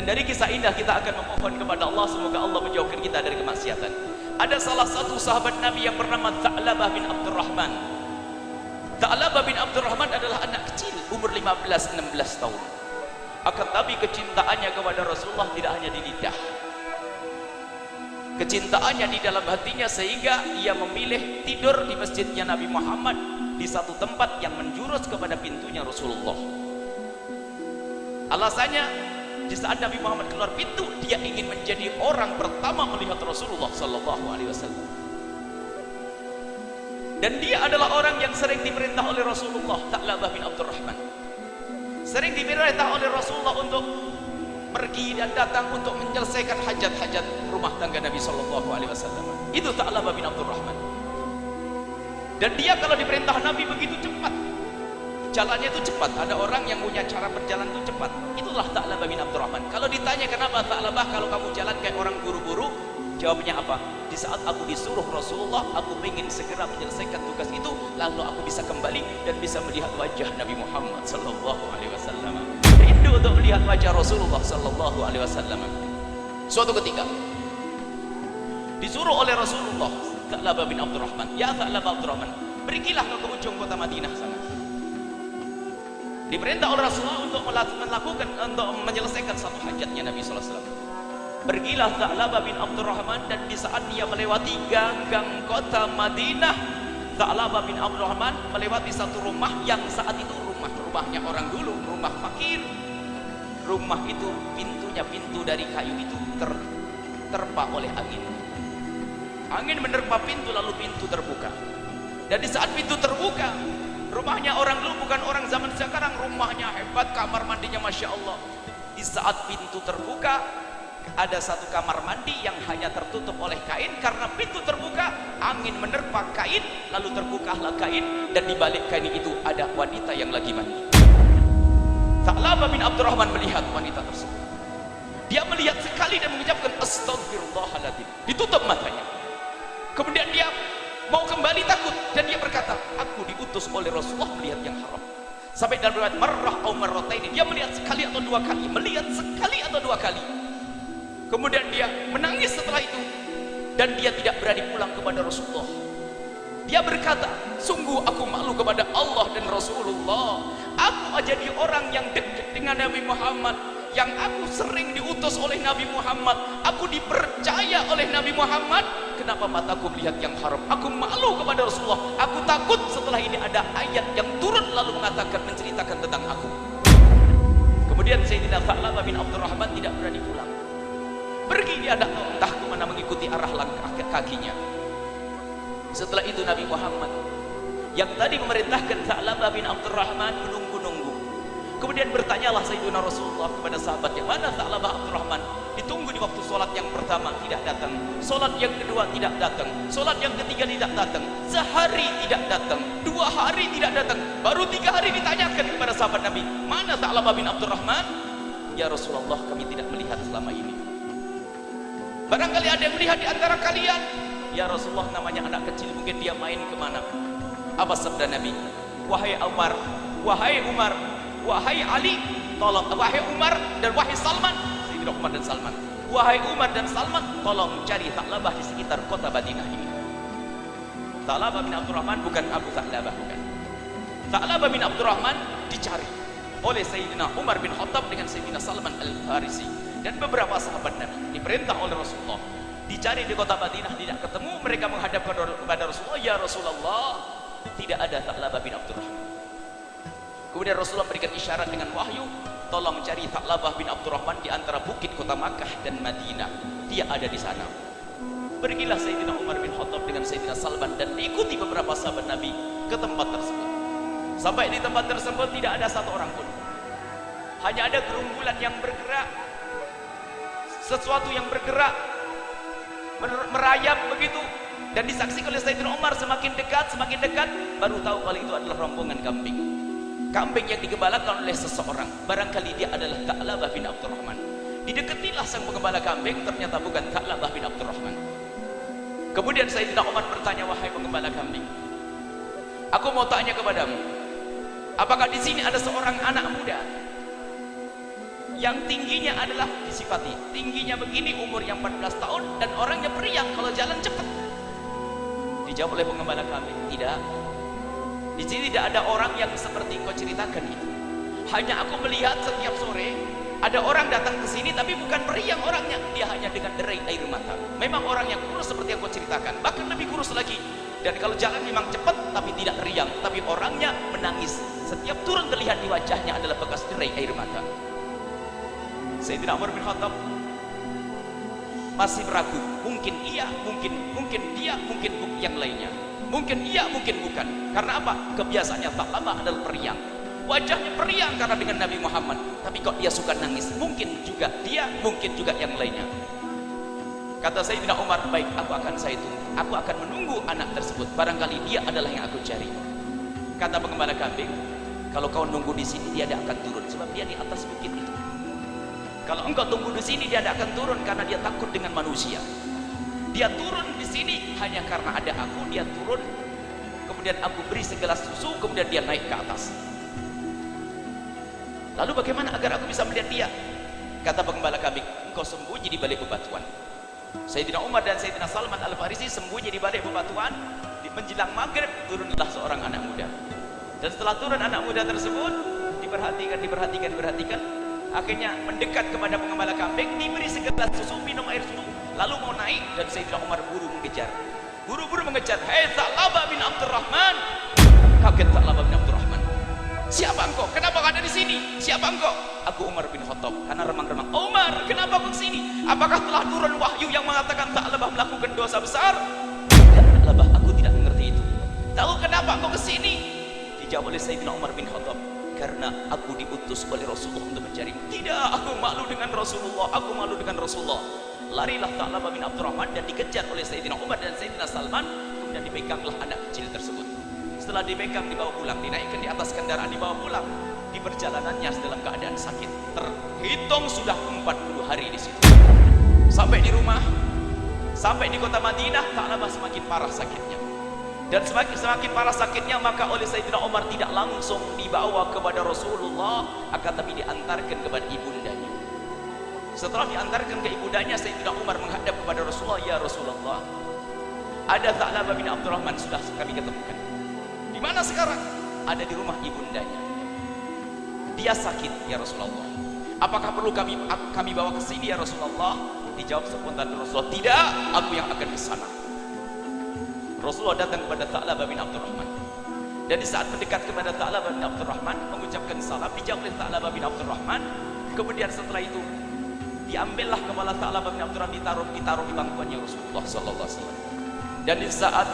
Dan dari kisah indah kita akan memohon kepada Allah semoga Allah menjauhkan kita dari kemaksiatan. Ada salah satu sahabat Nabi yang bernama Tha'labah bin Abdurrahman. Tha'labah bin Abdurrahman adalah anak kecil umur 15-16 tahun. Akan tapi kecintaannya kepada Rasulullah tidak hanya di lidah, kecintaannya di dalam hatinya, sehingga ia memilih tidur di masjidnya Nabi Muhammad di satu tempat yang menjurus kepada pintunya Rasulullah. Alasannya, di saat Nabi Muhammad keluar pintu, dia ingin menjadi orang pertama melihat Rasulullah Sallallahu Alaihi Wasallam. Dan dia adalah orang yang sering diperintah oleh Rasulullah, Tha'labah bin Abdurrahman. Sering diperintah oleh Rasulullah untuk pergi dan datang untuk menyelesaikan hajat-hajat rumah tangga Nabi Sallallahu Alaihi Wasallam. Itu Tha'labah bin Abdurrahman. Dan dia kalau diperintah Nabi begitu cepat, jalannya itu cepat. Ada orang yang punya cara berjalan itu cepat. Itulah Tha'labah bin Abdurrahman. Kalau ditanya kenapa Tha'labah kalau kamu jalan kayak orang buru-buru, jawabnya apa? Di saat aku disuruh Rasulullah, aku ingin segera menyelesaikan tugas itu, lalu aku bisa kembali dan bisa melihat wajah Nabi Muhammad Sallallahu Alaihi Wasallam. Rindu untuk melihat wajah Rasulullah Sallallahu Alaihi Wasallam. Suatu ketika disuruh oleh Rasulullah Tha'labah bin Abdurrahman, ya Tha'labah Abdurrahman, pergilah ke ujung kota Madinah sana. Diperintah oleh Rasulullah untuk menyelesaikan satu hajatnya Nabi Sallallahu Alaihi Wasallam. Pergilah Tha'labah bin Abdurrahman, dan di saat dia melewati gang-gang kota Madinah, Tha'labah bin Abdurrahman melewati satu rumah yang saat itu rumahnya orang dulu, rumah fakir. Rumah itu pintunya pintu dari kayu itu terpa oleh angin. Angin menerpa pintu, lalu pintu terbuka. Dan di saat pintu terbuka, rumahnya orang dulu, bukan orang zaman sekarang. Rumahnya hebat, kamar mandinya Masya Allah. Di saat pintu terbuka, ada satu kamar mandi yang hanya tertutup oleh kain. Karena pintu terbuka, angin menerpa kain, lalu terbukalah kain, dan di balik kain itu ada wanita yang lagi mandi. Tha'labah bin Abdurrahman melihat wanita tersebut. Dia melihat sekali dan mengucapkan Astaghfirullahaladzim. Ditutup matanya. Kemudian dia mau kembali takut, dan dia berkata, aku diutus oleh Rasulullah melihat yang haram. Sampai dalam riwayat marrah atau marrataini, dia melihat sekali atau dua kali, melihat sekali atau dua kali. Kemudian dia menangis setelah itu, dan dia tidak berani pulang kepada Rasulullah. Dia berkata, sungguh aku malu kepada Allah dan Rasulullah. Aku jadi orang yang dekat dengan Nabi Muhammad, yang aku sering diutus oleh Nabi Muhammad, aku dipercaya oleh Nabi Muhammad. Kenapa mataku melihat yang haram? Aku malu kepada Rasulullah. Aku takut setelah ini ada ayat yang turun lalu mengatakan, menceritakan tentang aku. Kemudian Sayyidina Tha'labah bin Abdurrahman tidak berani pulang. Pergi dia entah kemana mengikuti arah langkah kakinya. Setelah itu Nabi Muhammad yang tadi memerintahkan Tha'labah bin Abdurrahman menunggu-nunggu. Kemudian bertanyalah Sayyidina Rasulullah kepada sahabatnya, mana Tha'labah Abdurrahman? Ditunggu di waktu sholat yang pertama tidak datang, sholat yang kedua tidak datang, sholat yang ketiga tidak datang, sehari tidak datang, 2 hari tidak datang, baru 3 hari ditanyakan kepada sahabat Nabi, mana Tha'labah bin Abdurrahman? Ya Rasulullah, kami tidak melihat selama ini. Barangkali ada yang melihat di antara kalian. Ya Rasulullah, namanya anak kecil, mungkin dia main kemana. Apa sabda Nabi? Wahai Umar, wahai Umar, wahai Ali, tolong, wahai Umar dan wahai Salman, Sayyidina Umar dan Salman, wahai Umar dan Salman, tolong cari Tha'labah di sekitar kota Madinah ini. Tha'labah bin Abdurrahman bukan Abu Tha'labah, bukan. Tha'labah bin Abdurrahman dicari oleh Sayyidina Umar bin Khattab dengan Sayyidina Salman Al-Farisi dan beberapa sahabat Nabi. Diperintah oleh Rasulullah, dicari di kota Madinah, tidak ketemu. Mereka menghadap kepada Rasulullah, ya Rasulullah, tidak ada Tha'labah bin Abdurrahman. Kemudian Rasulullah berikan isyarat dengan wahyu, tolong cari Tha'labah bin Abdurrahman di antara bukit kota Makkah dan Madinah, dia ada di sana. Pergilah Sayyidina Umar bin Khattab dengan Sayyidina Salman dan diikuti beberapa sahabat Nabi ke tempat tersebut. Sampai di tempat tersebut tidak ada satu orang pun, hanya ada gerombolan yang bergerak, sesuatu yang bergerak merayap begitu, dan disaksikan oleh Sayyidina Umar. Semakin dekat baru tahu kalau itu adalah rombongan kambing yang digembalakan oleh seseorang. Barangkali dia adalah Tha'labah bin Abdurrahman. Didekatilah sang penggembala kambing, ternyata bukan Tha'labah bin Abdurrahman. Kemudian Sayyidina Umar bertanya, wahai penggembala kambing, aku mau tanya kepadamu, apakah di sini ada seorang anak muda yang tingginya adalah disifati tingginya begini, umurnya 14 tahun dan orangnya periang kalau jalan cepat. Dijawab oleh pengembala kambing, tidak. Di sini tidak ada orang yang seperti kau ceritakan itu. Hanya aku melihat setiap sore ada orang datang ke sini tapi bukan periang orangnya, dia hanya dengan derai air mata. Memang orang yang kurus seperti yang kau ceritakan, bahkan lebih kurus lagi. Dan kalau jalan memang cepat tapi tidak riang, tapi orangnya menangis. Setiap turun terlihat di wajahnya adalah bekas derai air mata. Sayyidina Umar bin Khattab masih ragu, mungkin iya, mungkin dia, mungkin yang lainnya. Mungkin iya, mungkin bukan. Karena apa? Kebiasaannya Tha'labah adalah periang. Wajahnya periang karena dengan Nabi Muhammad. Tapi kok dia suka nangis? Mungkin juga dia, mungkin juga yang lainnya. Kata Sayyidina Umar, baik, saya tunggu. Aku akan menunggu anak tersebut. Barangkali dia adalah yang aku cari. Kata pengembala kambing, kalau kau nunggu di sini dia tidak akan turun, sebab dia di atas bukit itu. Kalau engkau tunggu di sini dia tidak akan turun karena dia takut dengan manusia. Dia turun di sini hanya karena ada aku. Dia turun, kemudian aku beri segelas susu, kemudian dia naik ke atas. Lalu bagaimana agar aku bisa melihat dia? Kata pengembala kambing, engkau sembunyi di balik bebatuan. Sayyidina Umar dan Sayyidina Salman Al-Farisi sembunyi di balik bebatuan. Menjelang maghrib turunlah seorang anak muda. Dan setelah turun anak muda tersebut, diperhatikan, akhirnya mendekat kepada pengembala kambing, diberi segelas susu, minum air susu, lalu mau naik, dan Sayyidina Umar buru-buru mengejar. Hei Tha'labah bin Abdurrahman. Kaget Tha'labah bin Abdurrahman. Siapa engkau? Kenapa ada di sini? Siapa engkau? Aku Umar bin Khattab. Karena remang-remang, Umar, kenapa kau kesini? Apakah telah turun wahyu yang mengatakan Tha'labah melakukan dosa besar? Tidak, Tha'labah, aku tidak mengerti itu. Lalu kenapa kau kesini? Dijawab oleh Sayyidina Umar bin Khattab, karena aku diutus oleh Rasulullah untuk mencarimu. Tidak, aku malu dengan Rasulullah. Larilah Tha'labah bin Abdurrahman dan dikejar oleh Sayyidina Umar dan Sayyidina Salman. Kemudian dipeganglah anak kecil tersebut. Setelah dipegang, dibawa pulang, dinaikkan di atas kendaraan, dibawa pulang. Di perjalanannya dalam keadaan sakit, terhitung sudah 40 hari di situ. Sampai di rumah, sampai di kota Madinah, Tha'labah semakin parah sakitnya. Dan semakin parah sakitnya, maka oleh Sayyidina Umar tidak langsung dibawa kepada Rasulullah, akan tapi diantarkan kepada ibundanya. Setelah diantarkan ke ibundanya, Sayyidina Umar menghadap kepada Rasulullah, ya Rasulullah, ada Tha'labah bin Abdurrahman sudah kami ketemukan. Di mana sekarang? Ada di rumah ibundanya. Dia sakit, ya Rasulullah. Apakah perlu kami bawa ke sini, ya Rasulullah? Dijawab spontan Rasulullah, tidak, aku yang akan ke sana. Rasulullah datang kepada Tha'labah bin Abdurrahman. Dan di saat mendekat kepada Tha'labah bin Abdurrahman, mengucapkan salam, dijawab oleh Tha'labah bin Abdurrahman. Kemudian setelah itu, diambillah kepala Tha'labah bin Abdurrahman, ditaruh di pangkuannya Rasulullah sallallahu alaihi wasallam. Dan di saat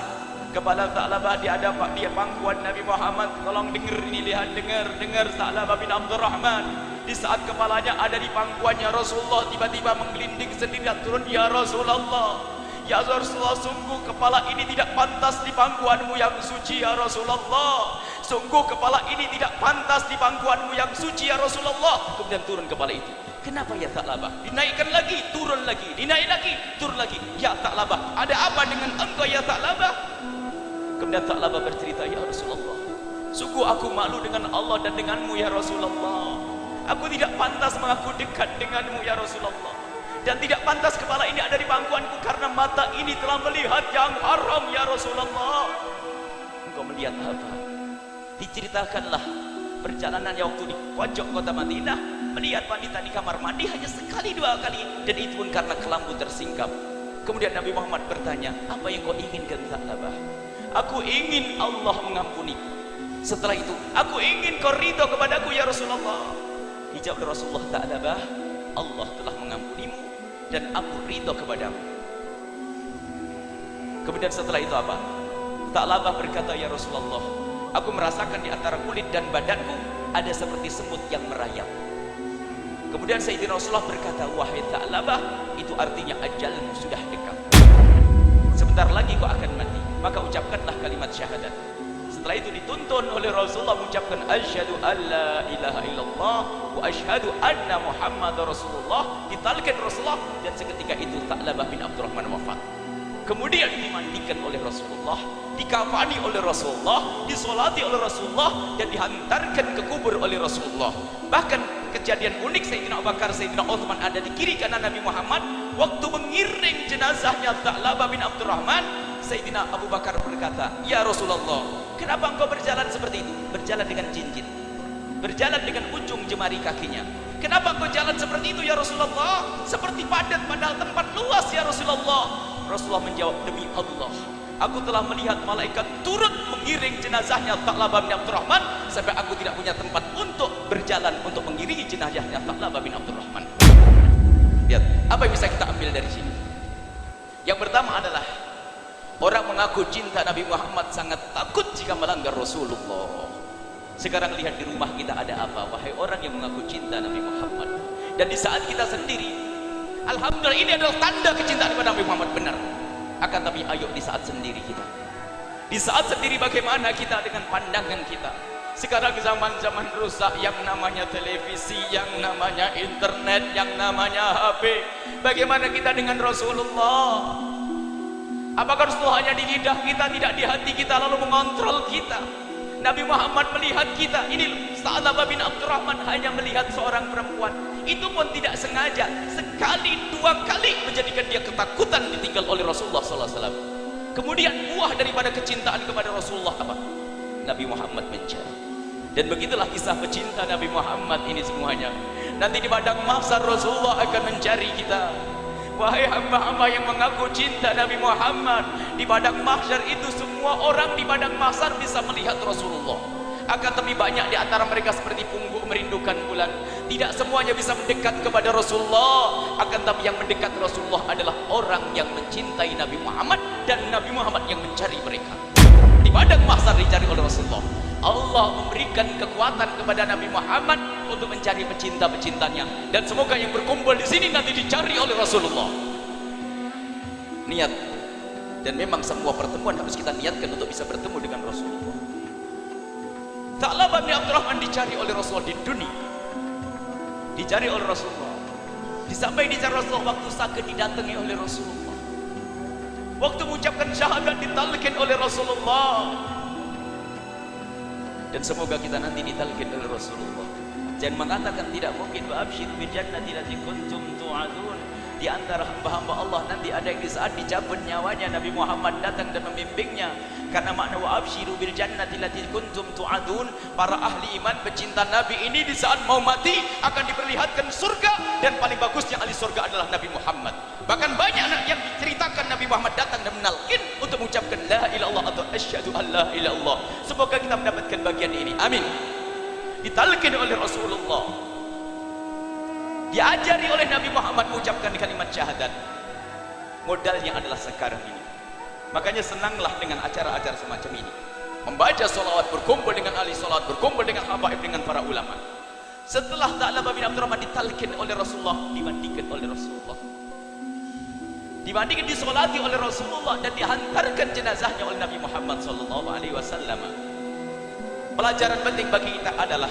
kepala Tha'labah di pangkuan Nabi Muhammad, tolong dengar ini, lihat, dengar Tha'labah bin Abdurrahman. Di saat kepalanya ada di pangkuannya Rasulullah, tiba-tiba menggelinding sendiri dan turun, ya Rasulullah. Ya Rasulullah, sungguh kepala ini tidak pantas di pangkuanmu yang suci, ya Rasulullah. Sungguh kepala ini tidak pantas di pangkuanmu yang suci, ya Rasulullah. Kemudian turun kepala itu. Kenapa ya Tha'labah? Dinaikkan lagi, turun lagi, dinaik lagi, turun lagi. Ya Tha'labah, ada apa dengan engkau ya Tha'labah? Kemudian Tha'labah bercerita, ya Rasulullah, sungguh aku malu dengan Allah dan denganmu ya Rasulullah. Aku tidak pantas mengaku dekat denganmu ya Rasulullah. Dan tidak pantas kepala ini ada di pangkuanku karena mata ini telah melihat yang haram ya Rasulullah. Engkau melihat apa? Diceritakanlah perjalanan yang waktu di pojok kota Madinah, melihat wanita di kamar mandi hanya sekali dua kali, dan itu pun karena kelambu tersingkap. Kemudian Nabi Muhammad bertanya, apa yang kau inginkan Tha'labah? Aku ingin Allah mengampuniku. Setelah itu, aku ingin kau ridho kepadaku ya Rasulullah. Dijawab Rasulullah, Tha'labah, Allah telah mengampunimu dan aku ridho kepadamu. Kemudian setelah itu apa? Tha'labah berkata, ya Rasulullah, aku merasakan di antara kulit dan badanku ada seperti semut yang merayap. Kemudian Sayyidina Rasulullah berkata, wahai Tha'labah, itu artinya ajalmu sudah dekat. Sebentar lagi kau akan mati, maka ucapkanlah kalimat syahadat. Setelah itu dituntun oleh Rasulullah mengucapkan asyhadu alla ilaha illallah wa asyhadu anna Muhammadar Rasulullah. Ditalkan Rasulullah, dan seketika itu Tha'labah bin Abdurrahman wafat. Kemudian dimandikan oleh Rasulullah, dikafani oleh Rasulullah, disolati oleh Rasulullah, dan dihantarkan ke kubur oleh Rasulullah. Bahkan kejadian unik. Sayyidina Abu Bakar, Sayyidina Utsman ada di kiri kanan Nabi Muhammad. Waktu mengiring jenazahnya Tha'labah bin Abdurrahman, Sayyidina Abu Bakar berkata, "Ya Rasulullah, kenapa engkau berjalan seperti itu? Berjalan dengan cincin, berjalan dengan ujung jemari kakinya. Kenapa engkau jalan seperti itu ya Rasulullah? Seperti padat padahal tempat luas ya Rasulullah." Rasulullah menjawab, "Demi Allah, aku telah melihat malaikat turut mengiring jenazahnya Tha'labah bin Abdurrahman sampai aku tidak punya tempat untuk berjalan untuk mengiringi jenazahnya Tha'labah bin Abdurrahman." Lihat, apa yang bisa kita ambil dari sini? Yang pertama adalah orang mengaku cinta Nabi Muhammad sangat takut jika melanggar Rasulullah. Sekarang lihat di rumah kita ada apa, wahai orang yang mengaku cinta Nabi Muhammad. Dan di saat kita sendiri, alhamdulillah, ini adalah tanda kecintaan kepada Nabi Muhammad, benar. Akan tapi ayo di saat sendiri kita, di saat sendiri bagaimana kita dengan pandangan kita? Sekarang zaman-zaman rusak, yang namanya televisi, yang namanya internet, yang namanya HP. Bagaimana kita dengan Rasulullah? Apakah Rasulullah hanya di lidah kita, tidak di hati kita, lalu mengontrol kita? Nabi Muhammad melihat kita. Ini Tha'labah bin Abdurrahman hanya melihat seorang perempuan, itu pun tidak sengaja, sekali dua kali menjadikan dia ketakutan ditinggal oleh Rasulullah SAW. Kemudian buah daripada kecintaan kepada Rasulullah apa? Nabi Muhammad mencari. Dan begitulah kisah pecinta Nabi Muhammad ini semuanya. Nanti di padang mahsyar Rasulullah akan mencari kita. Wahai hamba-hamba yang mengaku cinta Nabi Muhammad, di padang mahsyar itu semua orang di padang mahsyar bisa melihat Rasulullah. Akan tapi banyak di antara mereka seperti pungguk merindukan bulan. Tidak semuanya bisa mendekat kepada Rasulullah. Akan tapi yang mendekat Rasulullah adalah orang yang mencintai Nabi Muhammad, dan Nabi Muhammad yang mencari mereka. Di padang mahsyar dicari oleh Rasulullah. Allah memberikan kekuatan kepada Nabi Muhammad untuk mencari pecinta-pecintanya, dan semoga yang berkumpul di sini nanti dicari oleh Rasulullah. Niat, dan memang semua pertemuan harus kita niatkan untuk bisa bertemu dengan Rasulullah. Tha'labah bin Abdurrahman dicari oleh Rasulullah di dunia, dicari oleh Rasulullah. Sampai dicari Rasulullah waktu sakit didatangi oleh Rasulullah. Waktu mengucapkan syahadat ditalkin oleh Rasulullah. Dan semoga kita nanti ditalkin oleh Rasulullah. Jangan mengatakan tidak mungkin, wa absyiru bil jannati allati kuntum tu'adun. Di antara hamba-hamba Allah nanti ada yang di saat dicabut nyawanya Nabi Muhammad datang dan membimbingnya. Karena makna wa absyiru bil jannati allati kuntum tu'adun, para ahli iman pecinta Nabi ini di saat mau mati akan diperlihatkan surga, dan paling bagusnya ahli surga adalah Nabi Muhammad. Bahkan banyak yang diceritakan Nabi Muhammad datang dan menalkin untuk mengucapkan la ilaha illallah atau asyhadu an la ilaha illallah. Semoga kita mendapatkan bagian ini. Amin. Ditalkin oleh Rasulullah, diajari oleh Nabi Muhammad mengucapkan kalimat syahadat. Modalnya adalah sekarang ini. Makanya senanglah dengan acara-acara semacam ini. Membaca salawat, berkumpul dengan ahli salawat, berkumpul dengan habaib, dengan para ulama. Setelah Tha'labah bin Abdurrahman ditalkin oleh Rasulullah, dimandikan oleh Rasulullah, dimandikan, disolati oleh Rasulullah, dan dihantarkan jenazahnya oleh Nabi Muhammad SAW. Pelajaran penting bagi kita adalah,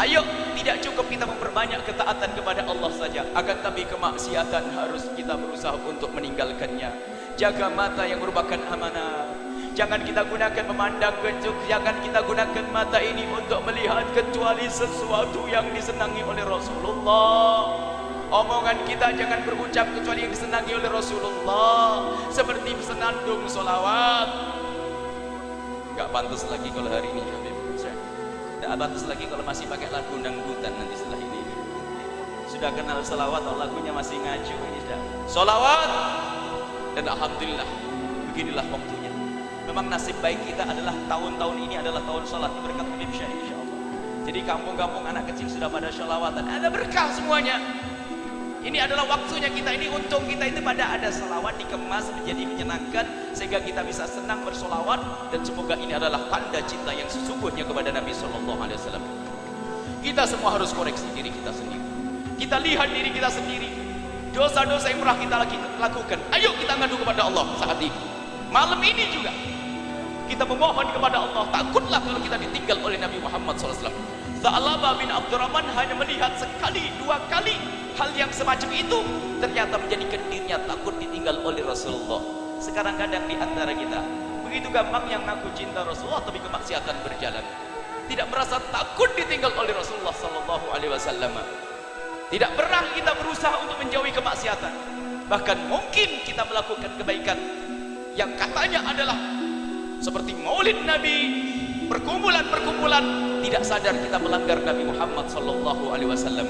ayo, tidak cukup kita memperbanyak ketaatan kepada Allah saja, akan tapi kemaksiatan harus kita berusaha untuk meninggalkannya. Jaga mata yang merupakan amanah. Jangan kita gunakan memandang kejuk, jangan kita gunakan mata ini untuk melihat kecuali sesuatu yang disenangi oleh Rasulullah. Omongan kita jangan berucap kecuali yang disenangi oleh Rasulullah, seperti senandung solawat. Gak pantas lagi kalau hari ini, Habib. Gak pantas lagi kalau masih pakai lagu dangdutan nanti setelah ini. Sudah kenal solawat atau lagunya masih ngacu ini sudah. Solawat. Dan alhamdulillah, beginilah waktunya. Memang nasib baik kita adalah tahun-tahun ini adalah tahun salat berkat Habib Syekh, insyaallah. Jadi kampung-kampung anak kecil sudah pada sholawatan, ada berkah semuanya. Ini adalah waktunya kita, ini untung kita itu pada ada salawat dikemas menjadi menyenangkan sehingga kita bisa senang bersolawat, dan semoga ini adalah tanda cinta yang sesungguhnya kepada Nabi SAW. Kita semua harus koreksi diri kita sendiri. Kita lihat diri kita sendiri. Dosa-dosa yang pernah kita lakukan, ayo kita ngadu kepada Allah saat ini. Malam ini juga kita memohon kepada Allah. Takutlah kalau kita ditinggal oleh Nabi Muhammad SAW. Tha'labah bin Abdurrahman hanya melihat sekali, dua kali hal yang semacam itu, ternyata menjadikan dirinya takut ditinggal oleh Rasulullah. Sekarang kadang di antara kita begitu gampang yang ngaku cinta Rasulullah tapi kemaksiatan berjalan. tidak merasa takut ditinggal oleh Rasulullah sallallahu alaihi wasallam. Tidak pernah kita berusaha untuk menjauhi kemaksiatan. Bahkan mungkin kita melakukan kebaikan yang katanya adalah seperti maulid Nabi, perkumpulan-perkumpulan, tidak sadar kita melanggar Nabi Muhammad sallallahu alaihi wasallam.